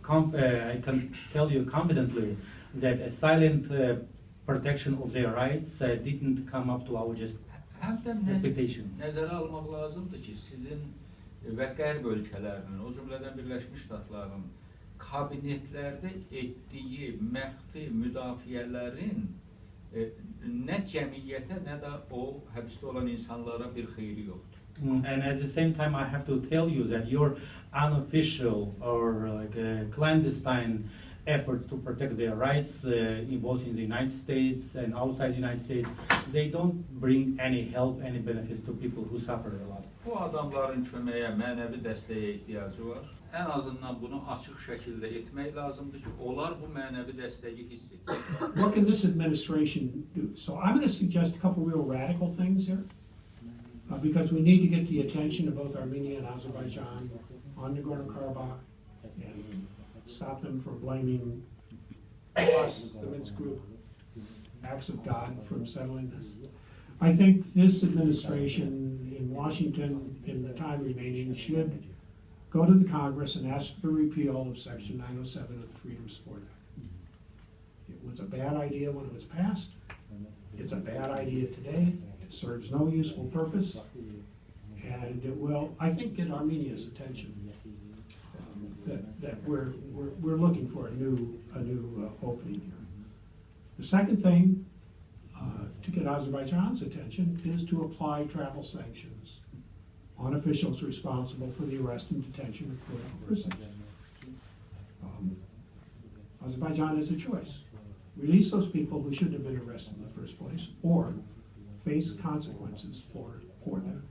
I can tell you confidently that a silent protection of their rights didn't come up to our expectations. Nəzərə almaq lazımdır ki, sizin və qərb ölkələrinin, o cümlədən Birləşmiş Ştatların kabinetlərdə etdiyi məxfi müdafiələrin nə cəmiyyətə, nə də o həbsdə olan insanlara bir xeyri yoxdur. And at the same time, I have to tell you that your unofficial or clandestine efforts to protect their rights, both in the United States and outside the United States, they don't bring any help, any benefits to people who suffer a lot. Bu adamların köməyə, mənəvi dəstəyə ehtiyacı var. Ən azından bunu açıq şəkildə etmək lazımdır ki, onlar bu mənəvi dəstəyi hiss etsin. What can this administration do? So I'm going to suggest a couple real radical things here, because we need to get the attention of both Armenia and Azerbaijan on Nagorno-Karabakh and stop them from blaming us, the Minsk group, acts of God from settling this. I think this administration in Washington, in the time remaining, should go to the Congress and ask for the repeal of Section 907 of the Freedom Sport Act. It was a bad idea when it was passed. It's a bad idea today. It serves no useful purpose. And it will, I think, get Armenia's attention. That we're looking for a new opening here. The second thing to get Azerbaijan's attention is to apply travel sanctions on officials responsible for the arrest and detention of political prisoners. Azerbaijan has a choice: release those people who shouldn't have been arrested in the first place, or face consequences for them.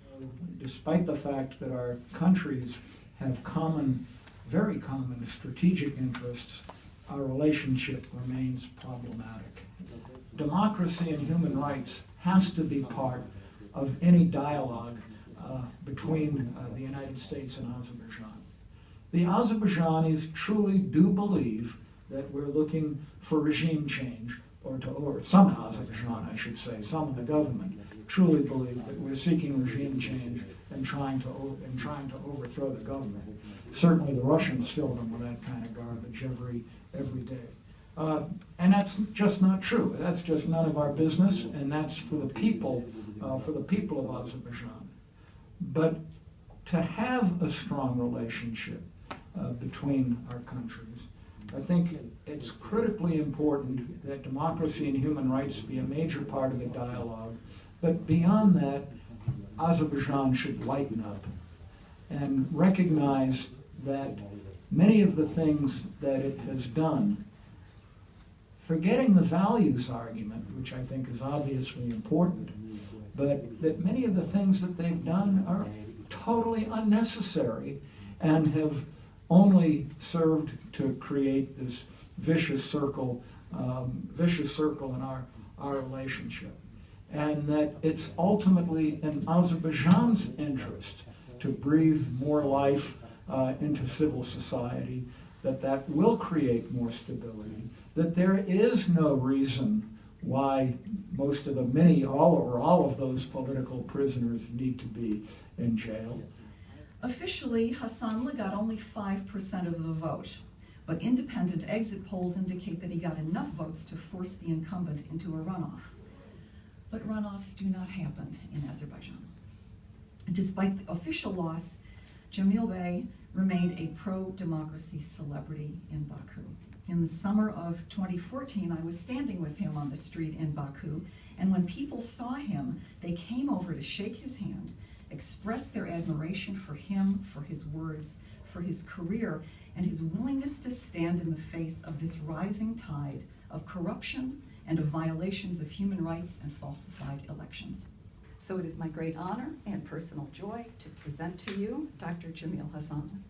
Despite the fact that our countries have very common strategic interests, our relationship remains problematic. Democracy and human rights has to be part of any dialogue between the United States and Azerbaijan. The Azerbaijanis truly do believe that we're looking for regime change, or some in Azerbaijan, I should say, some in the government truly believe that we're seeking regime change and trying to overthrow the government. Certainly the Russians fill them with that kind of garbage every day. And that's just not true. That's just none of our business, and that's for the people of Azerbaijan. But to have a strong relationship between our countries, I think it's critically important that democracy and human rights be a major part of the dialogue. But beyond that, Azerbaijan should lighten up and recognize that many of the things that it has done, forgetting the values argument, which I think is obviously important, but that many of the things that they've done are totally unnecessary and have only served to create this vicious circle in our relationship. And that it's ultimately in Azerbaijan's interest to breathe more life into civil society, that will create more stability, that there is no reason why most of all of those political prisoners need to be in jail. Officially, Hassanli got only 5% of the vote, but independent exit polls indicate that he got enough votes to force the incumbent into a runoff. But runoffs do not happen in Azerbaijan. Despite the official loss, Jamil Bey remained a pro-democracy celebrity in Baku. In the summer of 2014, I was standing with him on the street in Baku, and when people saw him, they came over to shake his hand, express their admiration for him, for his words, for his career, and his willingness to stand in the face of this rising tide of corruption and of violations of human rights and falsified elections. So it is my great honor and personal joy to present to you Dr. Jamil Hassanli.